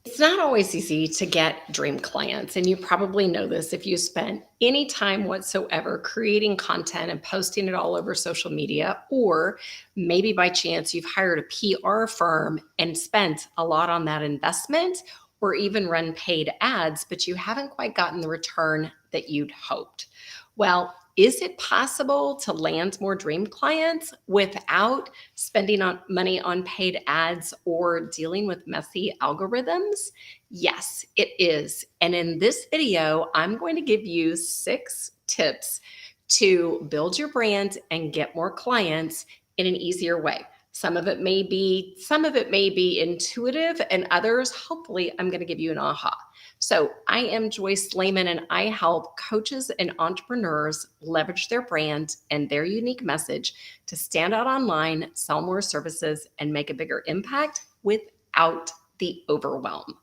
It's not always easy to get dream clients, and you probably know this if you spent any time whatsoever creating content and posting it all over social media, or maybe by chance you've hired a PR firm and spent a lot on that investment, or even run paid ads, but you haven't quite gotten the return that you'd hoped. Well, is it possible to land more dream clients without spending money on paid ads or dealing with messy algorithms? Yes, it is. And in this video, I'm going to give you 6 tips to build your brand and get more clients in an easier way. Some of it may be intuitive, and others, hopefully, I'm going to give you an aha. So I am Joyce Layman, and I help coaches and entrepreneurs leverage their brand and their unique message to stand out online, sell more services, and make a bigger impact without the overwhelm.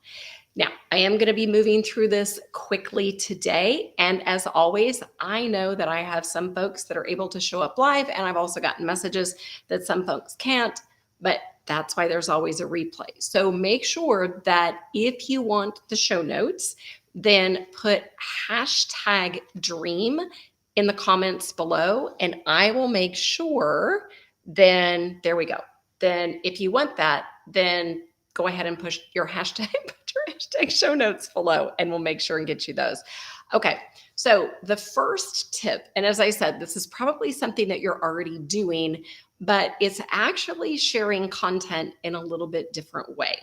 Now, I am going to be moving through this quickly today. And as always, I know that I have some folks that are able to show up live, and I've also gotten messages that some folks can't, but that's why there's always a replay. So make sure that if you want the show notes, then put #dream in the comments below, and I will make sure, then there we go. Then if you want that, then go ahead and push your hashtag, show notes below, and we'll make sure and get you those. Okay, so the first tip, and as I said, this is probably something that you're already doing, but it's actually sharing content in a little bit different way.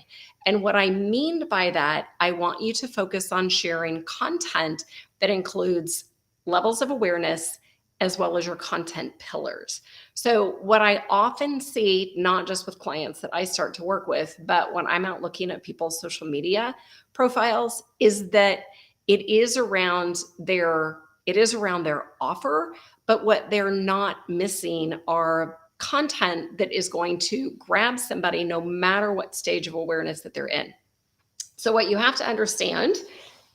And what I mean by that, I want you to focus on sharing content that includes levels of awareness as well as your content pillars. So what I often see, not just with clients that I start to work with, but when I'm out looking at people's social media profiles, is that it is around their offer, but what they're not missing are content that is going to grab somebody no matter what stage of awareness that they're in. So what you have to understand,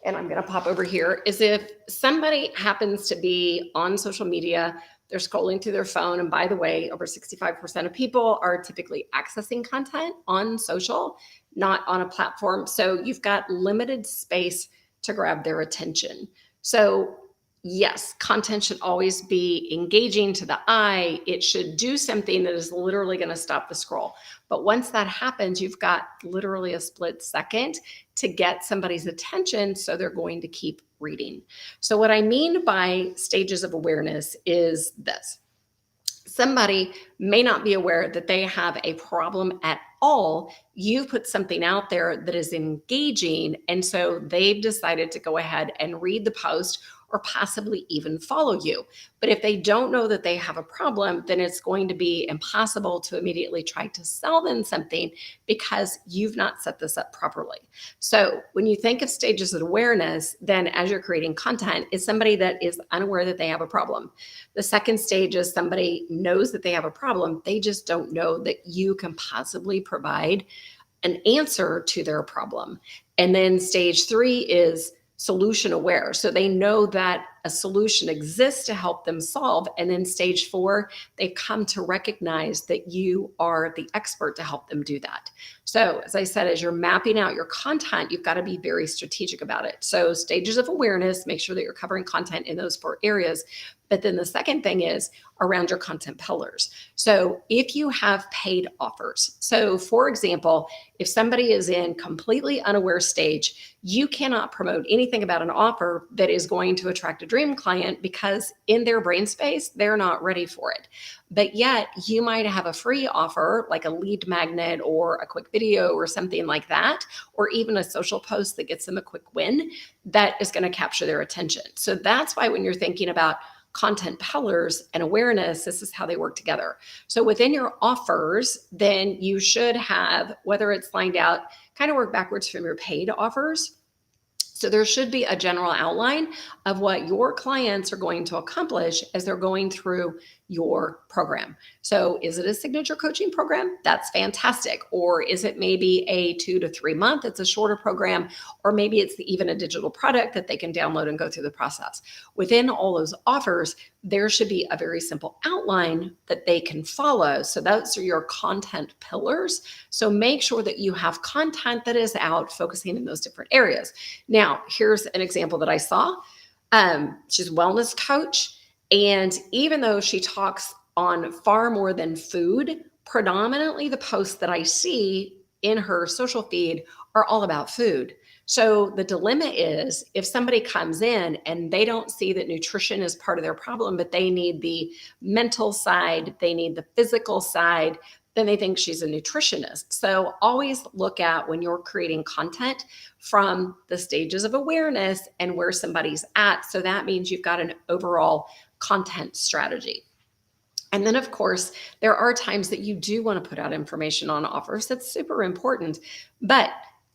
and I'm going to pop over here, is if somebody happens to be on social media, they're scrolling through their phone, and by the way, over 65% of people are typically accessing content on social, not on a platform. So you've got limited space to grab their attention. So yes, content should always be engaging to the eye. It should do something that is literally going to stop the scroll. But once that happens, you've got literally a split second to get somebody's attention, so they're going to keep reading. So what I mean by stages of awareness is this. Somebody may not be aware that they have a problem at all. You've put something out there that is engaging, and so they've decided to go ahead and read the post or possibly even follow you. But if they don't know that they have a problem, then it's going to be impossible to immediately try to sell them something because you've not set this up properly. So when you think of stages of awareness, then as you're creating content, is somebody that is unaware that they have a problem. The second stage is somebody knows that they have a problem. They just don't know that you can possibly provide an answer to their problem. And then stage 3 is solution aware. So they know that a solution exists to help them solve. And then stage 4, they've come to recognize that you are the expert to help them do that. So as I said, as you're mapping out your content, you've got to be very strategic about it. So stages of awareness, make sure that you're covering content in those 4 areas. But then the second thing is around your content pillars. So if you have paid offers, so for example, if somebody is in completely unaware stage, you cannot promote anything about an offer that is going to attract a dream client because in their brain space, they're not ready for it. But yet you might have a free offer like a lead magnet or a quick video or something like that, or even a social post that gets them a quick win that is going to capture their attention. So that's why when you're thinking about content pillars and awareness, this is how they work together. So within your offers, then you should have, whether it's lined out, kind of work backwards from your paid offers. So there should be a general outline of what your clients are going to accomplish as they're going through your program. So is it a signature coaching program? That's fantastic. Or is it maybe a 2 to 3 month? It's a shorter program, or maybe it's even a digital product that they can download and go through the process. Within all those offers, there should be a very simple outline that they can follow. So those are your content pillars. So make sure that you have content that is out focusing in those different areas. Now, here's an example that I saw. She's a wellness coach. And even though she talks on far more than food, predominantly the posts that I see in her social feed are all about food. So the dilemma is if somebody comes in and they don't see that nutrition is part of their problem, but they need the mental side, they need the physical side, then they think she's a nutritionist. So always look at when you're creating content from the stages of awareness and where somebody's at. So that means you've got an overall content strategy. And then, of course, there are times that you do want to put out information on offers. That's super important. But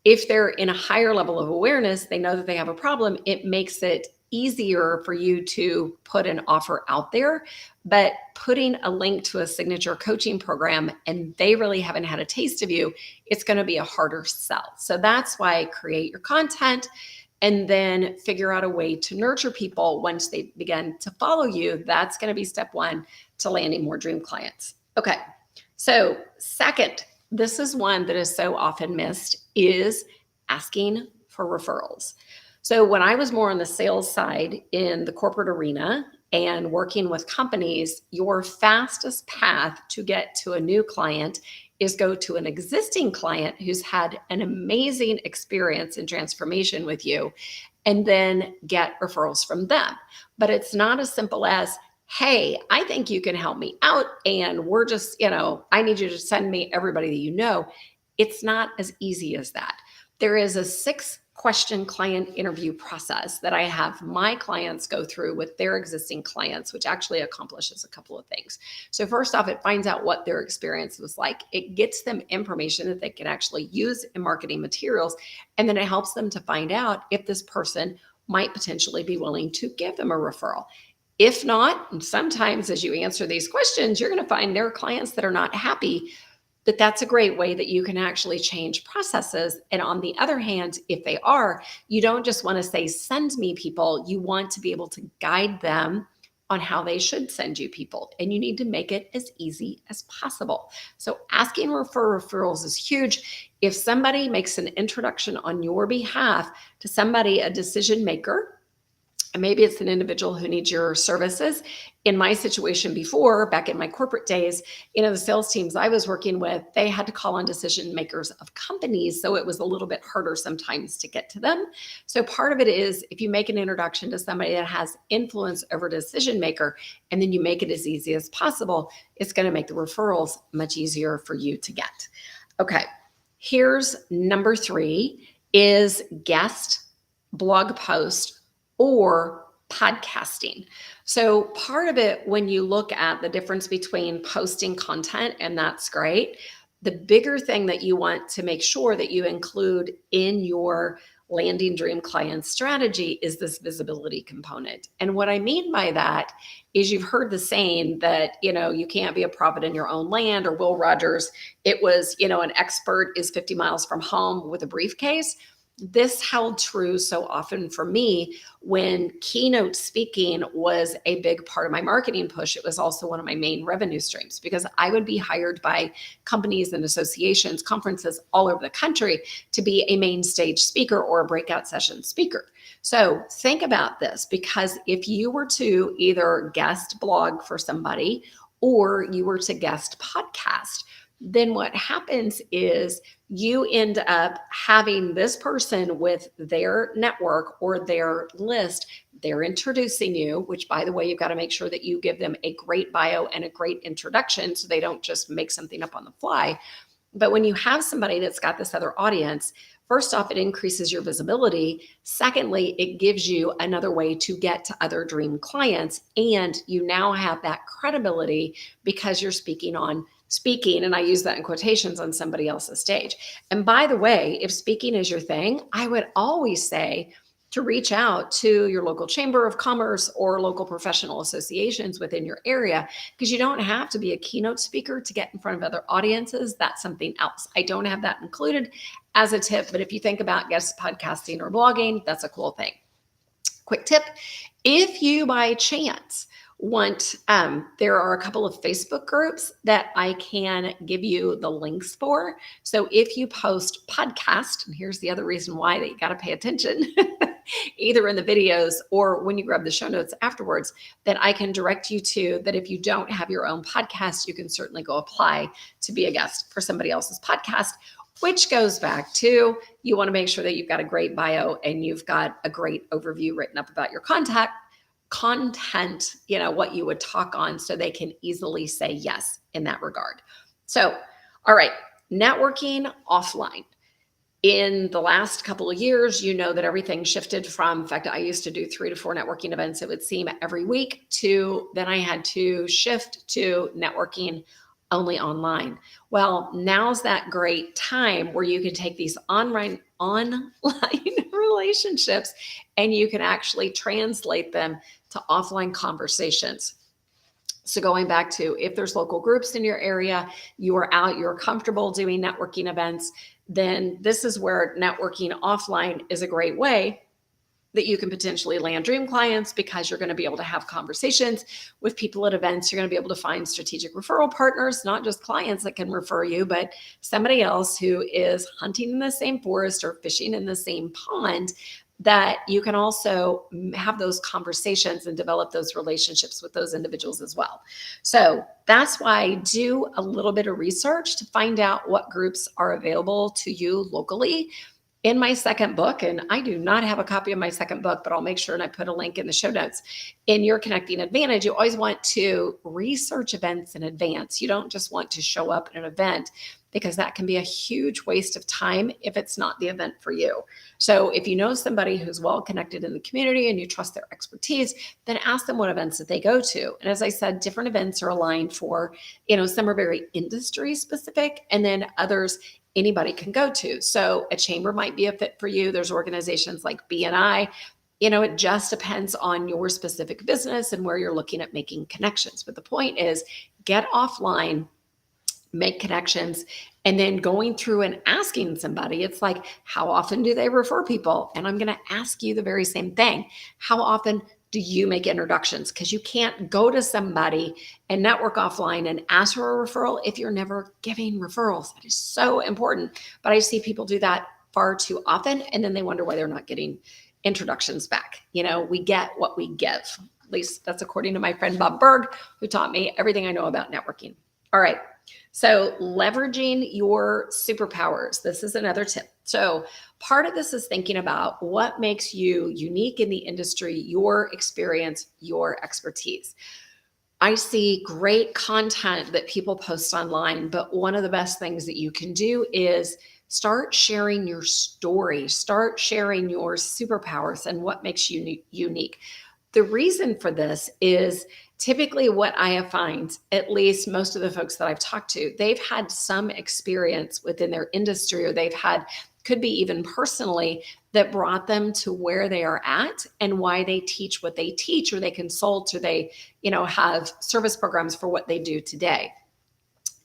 if they're in a higher level of awareness, they know that they have a problem, it makes it easier for you to put an offer out there. But putting a link to a signature coaching program and they really haven't had a taste of you, it's going to be a harder sell. So that's why create your content and then figure out a way to nurture people once they begin to follow you. That's going to be step one to landing more dream clients. Okay, so second, this is one that is so often missed, is asking for referrals. So when I was more on the sales side in the corporate arena and working with companies, your fastest path to get to a new client is go to an existing client who's had an amazing experience and transformation with you, and then get referrals from them. But it's not as simple as, hey, I think you can help me out, and we're just, I need you to send me everybody that you know. It's not as easy as that. There is a 6-question client interview process that I have my clients go through with their existing clients, which actually accomplishes a couple of things. So first off, it finds out what their experience was like. It gets them information that they can actually use in marketing materials. And then it helps them to find out if this person might potentially be willing to give them a referral. If not, sometimes as you answer these questions, you're going to find there are clients that are not happy. But that's a great way that you can actually change processes. And on the other hand, if they are, you don't just want to say, send me people. You want to be able to guide them on how they should send you people. And you need to make it as easy as possible. So asking for referrals is huge. If somebody makes an introduction on your behalf to somebody, a decision maker, and maybe it's an individual who needs your services. In my situation before, back in my corporate days, the sales teams I was working with, they had to call on decision makers of companies. So it was a little bit harder sometimes to get to them. So part of it is if you make an introduction to somebody that has influence over a decision maker, and then you make it as easy as possible, it's going to make the referrals much easier for you to get. Okay, here's number 3 is guest blog post or podcasting. So part of it, when you look at the difference between posting content, and that's great, the bigger thing that you want to make sure that you include in your landing dream client strategy is this visibility component. And what I mean by that is you've heard the saying that, you can't be a prophet in your own land, or Will Rogers, it was, an expert is 50 miles from home with a briefcase. This held true so often for me when keynote speaking was a big part of my marketing push. It was also one of my main revenue streams because I would be hired by companies and associations, conferences all over the country to be a main stage speaker or a breakout session speaker. So think about this, because if you were to either guest blog for somebody or you were to guest podcast, then what happens is you end up having this person with their network or their list. They're introducing you, which, by the way, you've got to make sure that you give them a great bio and a great introduction so they don't just make something up on the fly. But when you have somebody that's got this other audience, first off, it increases your visibility. Secondly, it gives you another way to get to other dream clients. And you now have that credibility because you're speaking, and I use that in quotations, on somebody else's stage. And by the way, if speaking is your thing, I would always say, to reach out to your local chamber of commerce or local professional associations within your area, because you don't have to be a keynote speaker to get in front of other audiences. That's something else. I don't have that included as a tip, but if you think about guest podcasting or blogging, that's a cool thing. Quick tip, if you by chance want, there are a couple of Facebook groups that I can give you the links for. So if you post podcast, and here's the other reason why that you got to pay attention, either in the videos or when you grab the show notes afterwards, that I can direct you to, that if you don't have your own podcast, you can certainly go apply to be a guest for somebody else's podcast, which goes back to, you want to make sure that you've got a great bio and you've got a great overview written up about your content, what you would talk on, so they can easily say yes in that regard. So, all right, networking offline. In the last couple of years, you know that everything shifted from, in fact, I used to do 3 to 4 networking events, it would seem, every week, to then I had to shift to networking only online. Well, now's that great time where you can take these online relationships and you can actually translate them to offline conversations. So going back to, if there's local groups in your area, you are out, you're comfortable doing networking events, then this is where networking offline is a great way that you can potentially land dream clients, because you're going to be able to have conversations with people at events. You're going to be able to find strategic referral partners, not just clients that can refer you, but somebody else who is hunting in the same forest or fishing in the same pond, that you can also have those conversations and develop those relationships with those individuals as well. So that's why I do a little bit of research to find out what groups are available to you locally. In my second book, and I do not have a copy of my second book, but I'll make sure and I put a link in the show notes. In Your Connecting Advantage, you always want to research events in advance. You don't just want to show up at an event, because that can be a huge waste of time if it's not the event for you. So if you know somebody who's well connected in the community and you trust their expertise, then ask them what events that they go to. And as I said, different events are aligned for, some are very industry specific, and then others anybody can go to. So a chamber might be a fit for you. There's organizations like BNI. It just depends on your specific business and where you're looking at making connections. But the point is, get offline, make connections, and then going through and asking somebody. It's like, how often do they refer people? And I'm going to ask you the very same thing. How often do you make introductions? Because you can't go to somebody and network offline and ask for a referral if you're never giving referrals. That is so important. But I see people do that far too often, and then they wonder why they're not getting introductions back. We get what we give. At least that's according to my friend Bob Berg, who taught me everything I know about networking. All right. So leveraging your superpowers. This is another tip. So part of this is thinking about what makes you unique in the industry, your experience, your expertise. I see great content that people post online, but one of the best things that you can do is start sharing your story, start sharing your superpowers and what makes you unique. The reason for this is typically what I have found, at least most of the folks that I've talked to, they've had some experience within their industry, or they've had, could be even personally, that brought them to where they are at and why they teach what they teach, or they consult, or they, have service programs for what they do today.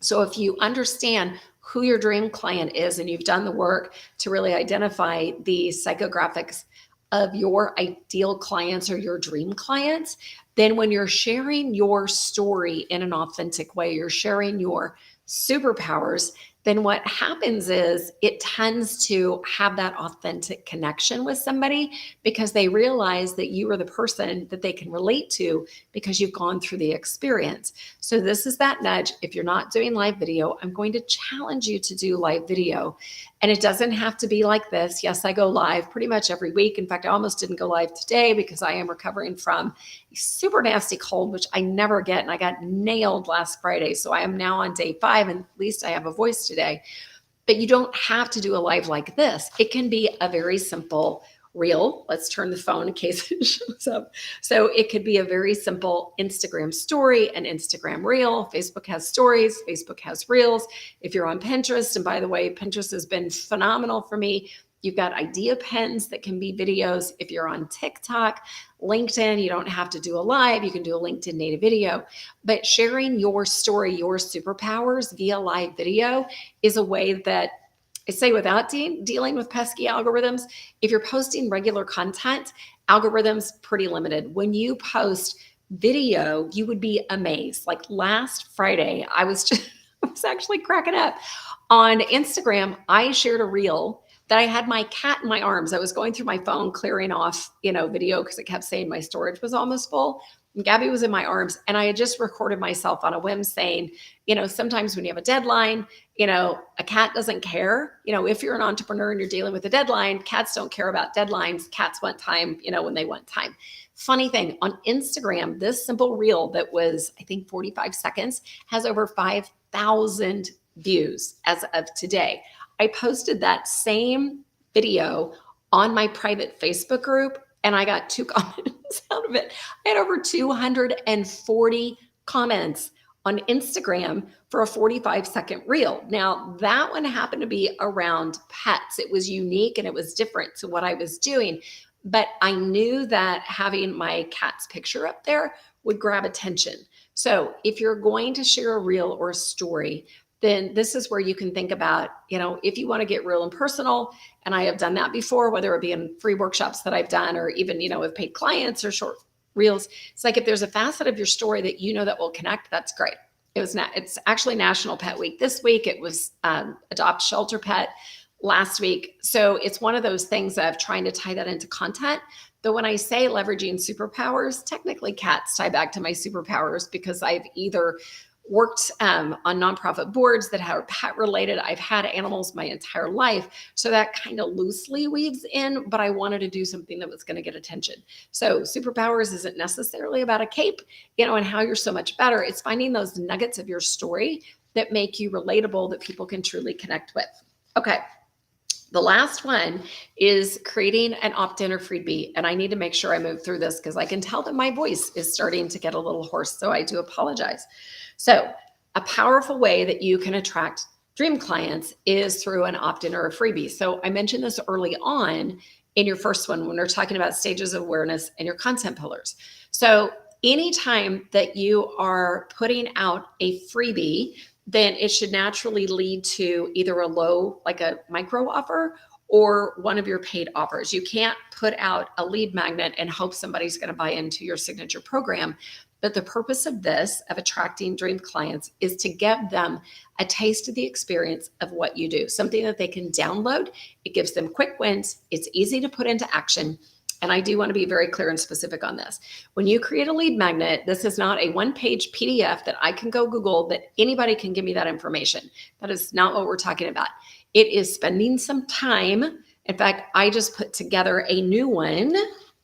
So if you understand who your dream client is and you've done the work to really identify the psychographics of your ideal clients or your dream clients, then when you're sharing your story in an authentic way, you're sharing your superpowers, then what happens is it tends to have that authentic connection with somebody, because they realize that you are the person that they can relate to because you've gone through the experience. So this is that nudge. If you're not doing live video, I'm going to challenge you to do live video. And it doesn't have to be like this. Yes, I go live pretty much every week. In fact, I almost didn't go live today because I am recovering from a super nasty cold, which I never get. And I got nailed last Friday. So I am now on day 5, and at least I have a voice today. But you don't have to do a live like this. It can be a very simple reel. Let's turn the phone in case it shows up. So it could be a very simple Instagram story, an Instagram reel. Facebook has stories, Facebook has reels. If you're on Pinterest, and by the way, Pinterest has been phenomenal for me. You've got idea pens that can be videos. If you're on TikTok, LinkedIn, you don't have to do a live. You can do a LinkedIn native video. But sharing your story, your superpowers via live video is a way that I say without dealing with pesky algorithms, if you're posting regular content, algorithms pretty limited. When you post video, you would be amazed. Like last Friday, I was actually cracking up. On Instagram, I shared a reel that I had my cat in my arms. I was going through my phone, clearing off, video, because it kept saying my storage was almost full. And Gabby was in my arms, and I had just recorded myself on a whim saying, sometimes when you have a deadline, a cat doesn't care. If you're an entrepreneur and you're dealing with a deadline, cats don't care about deadlines. Cats want time, when they want time. Funny thing, on Instagram, this simple reel that was, I think, 45 seconds has over 5,000 views as of today. I posted that same video on my private Facebook group, and I got 2 comments out of it. I had over 240 comments on Instagram for a 45-second reel. Now, that one happened to be around pets. It was unique and it was different to what I was doing, but I knew that having my cat's picture up there would grab attention. So if you're going to share a reel or a story, then this is where you can think about, if you want to get real and personal, and I have done that before, whether it be in free workshops that I've done, or even, with paid clients or short reels. It's like, if there's a facet of your story that that will connect, that's great. It's actually National Pet Week this week. It was Adopt Shelter Pet last week. So it's one of those things of trying to tie that into content. Though when I say leveraging superpowers, technically cats tie back to my superpowers, because I've either worked on nonprofit boards that are pet related. I've had animals my entire life. So that kind of loosely weaves in, but I wanted to do something that was going to get attention. So superpowers isn't necessarily about a cape, and how you're so much better. It's finding those nuggets of your story that make you relatable, that people can truly connect with. Okay. The last one is creating an opt-in or freebie. And I need to make sure I move through this, because I can tell that my voice is starting to get a little hoarse. So I do apologize. So a powerful way that you can attract dream clients is through an opt-in or a freebie. So I mentioned this early on in your first one when we're talking about stages of awareness and your content pillars. So anytime that you are putting out a freebie, then it should naturally lead to either a low, like a micro offer, or one of your paid offers. You can't put out a lead magnet and hope somebody's going to buy into your signature program. But the purpose of this, of attracting dream clients, is to give them a taste of the experience of what you do, something that they can download. It gives them quick wins. It's easy to put into action. And I do want to be very clear and specific on this. When you create a lead magnet, this is not a one-page PDF that I can go Google, that anybody can give me that information. That is not what we're talking about. It is spending some time. In fact, I just put together a new one.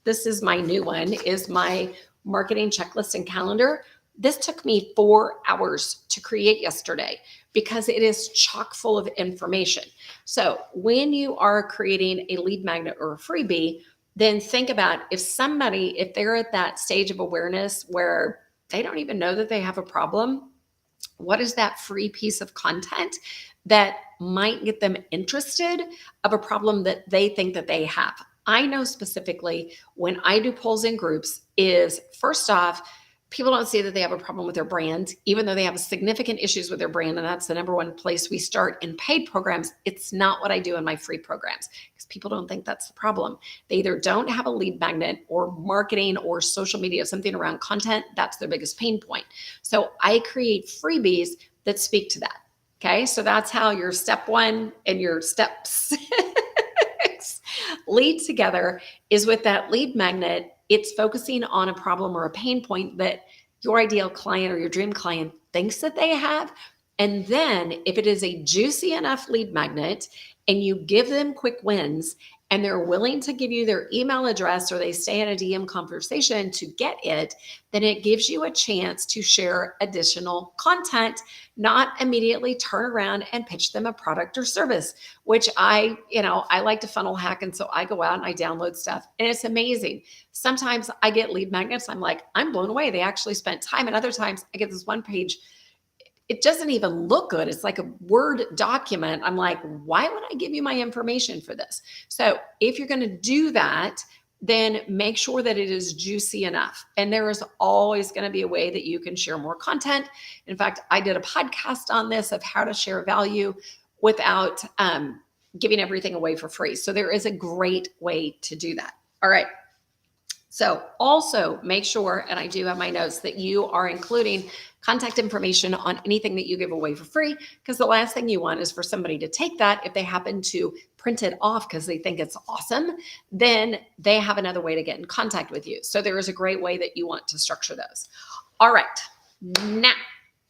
This is my new one, is my marketing checklist and calendar. This took me 4 hours to create yesterday, because it is chock full of information. So when you are creating a lead magnet or a freebie, then think about, if they're at that stage of awareness where they don't even know that they have a problem, what is that free piece of content that might get them interested of a problem that they think that they have? I know specifically when I do polls in groups is, first off, people don't see that they have a problem with their brand, even though they have significant issues with their brand. And that's the number one place we start in paid programs. It's not what I do in my free programs, because people don't think that's the problem. They either don't have a lead magnet or marketing or social media, something around content. That's their biggest pain point. So I create freebies that speak to that. Okay. So that's how your step 1 and your step 6 lead together, is with that lead magnet. It's focusing on a problem or a pain point that your ideal client or your dream client thinks that they have. And then if it is a juicy enough lead magnet and you give them quick wins and they're willing to give you their email address or they stay in a DM conversation to get it, then it gives you a chance to share additional content, not immediately turn around and pitch them a product or service, which I like to funnel hack. And so I go out and I download stuff and it's amazing. Sometimes I get lead magnets. I'm like, I'm blown away. They actually spent time. And other times I get this one page, it doesn't even look good. It's like a Word document. I'm like, why would I give you my information for this? So if you're going to do that, then make sure that it is juicy enough. And there is always going to be a way that you can share more content. In fact, I did a podcast on this of how to share value without giving everything away for free. So there is a great way to do that. All right. So also make sure, and I do have my notes, that you are including contact information on anything that you give away for free, because the last thing you want is for somebody to take that. If they happen to print it off because they think it's awesome, then they have another way to get in contact with you. So there is a great way that you want to structure those. All right, now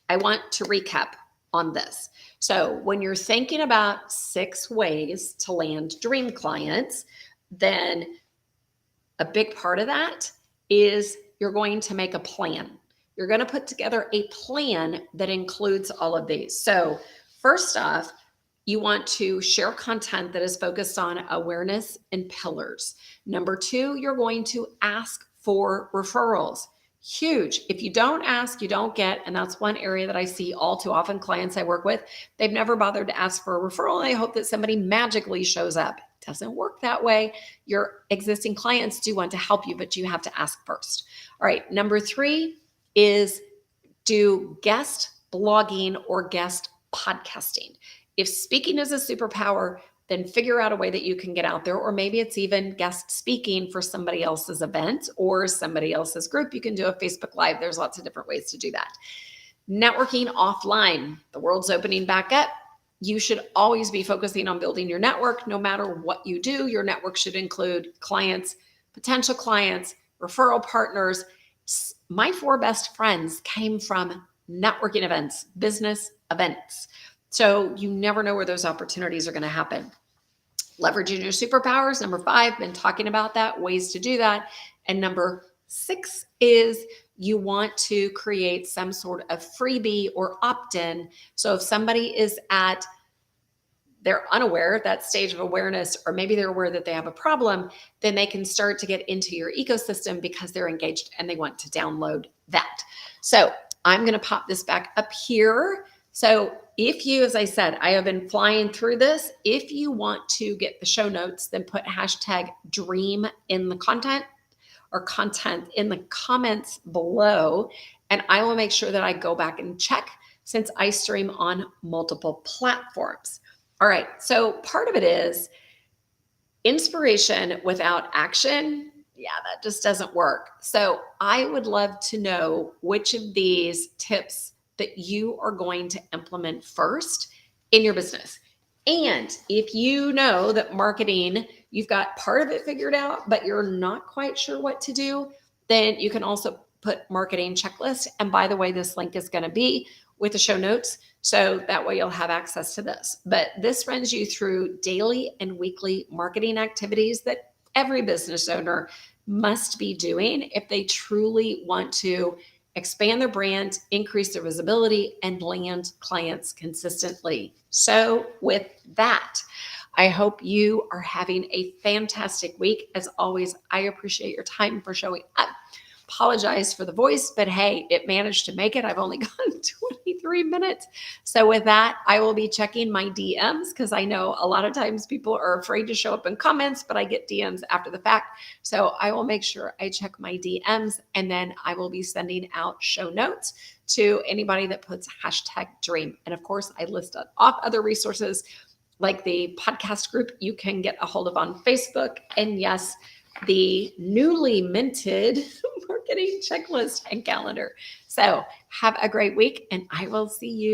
I want to recap on this. So when you're thinking about 6 ways to land dream clients, then a big part of that is you're going to make a plan. You're going to put together a plan that includes all of these. So first off, you want to share content that is focused on awareness and pillars. Number 2, you're going to ask for referrals. Huge. If you don't ask, you don't get. And that's one area that I see all too often. Clients I work with, they've never bothered to ask for a referral. And they hope that somebody magically shows up. It doesn't work that way. Your existing clients do want to help you, but you have to ask first. All right. Number 3 is do guest blogging or guest podcasting. If speaking is a superpower, then figure out a way that you can get out there, or maybe it's even guest speaking for somebody else's event or somebody else's group. You can do a Facebook Live. There's lots of different ways to do that. Networking offline. The world's opening back up. You should always be focusing on building your network. No matter what you do, your network should include clients, potential clients, referral partners. My 4 best friends came from networking events, business events. So you never know where those opportunities are going to happen. Leveraging your superpowers. Number 5, been talking about that, ways to do that. And number 6 is you want to create some sort of freebie or opt-in. So if somebody is they're unaware, that stage of awareness, or maybe they're aware that they have a problem, then they can start to get into your ecosystem because they're engaged and they want to download that. So I'm going to pop this back up here. So if you, as I said, I have been flying through this. If you want to get the show notes, then put #dream in the content or content in the comments below. And I will make sure that I go back and check, since I stream on multiple platforms. All right. So part of it is inspiration without action. Yeah, that just doesn't work. So I would love to know which of these tips that you are going to implement first in your business. And if you know that marketing, you've got part of it figured out, but you're not quite sure what to do, then you can also put marketing checklist. And by the way, this link is going to be with the show notes. So that way you'll have access to this. But this runs you through daily and weekly marketing activities that every business owner must be doing if they truly want to expand their brand, increase their visibility, and land clients consistently. So with that, I hope you are having a fantastic week. As always, I appreciate your time for showing up. Apologize for the voice, but hey, it managed to make it. I've only gone 23 minutes. So with that, I will be checking my DMs, because I know a lot of times people are afraid to show up in comments, but I get DMs after the fact. So I will make sure I check my DMs, and then I will be sending out show notes to anybody that puts #dream. And of course, I list off other resources like the podcast group you can get a hold of on Facebook. And yes, the newly minted marketing checklist and calendar. So have a great week, and I will see you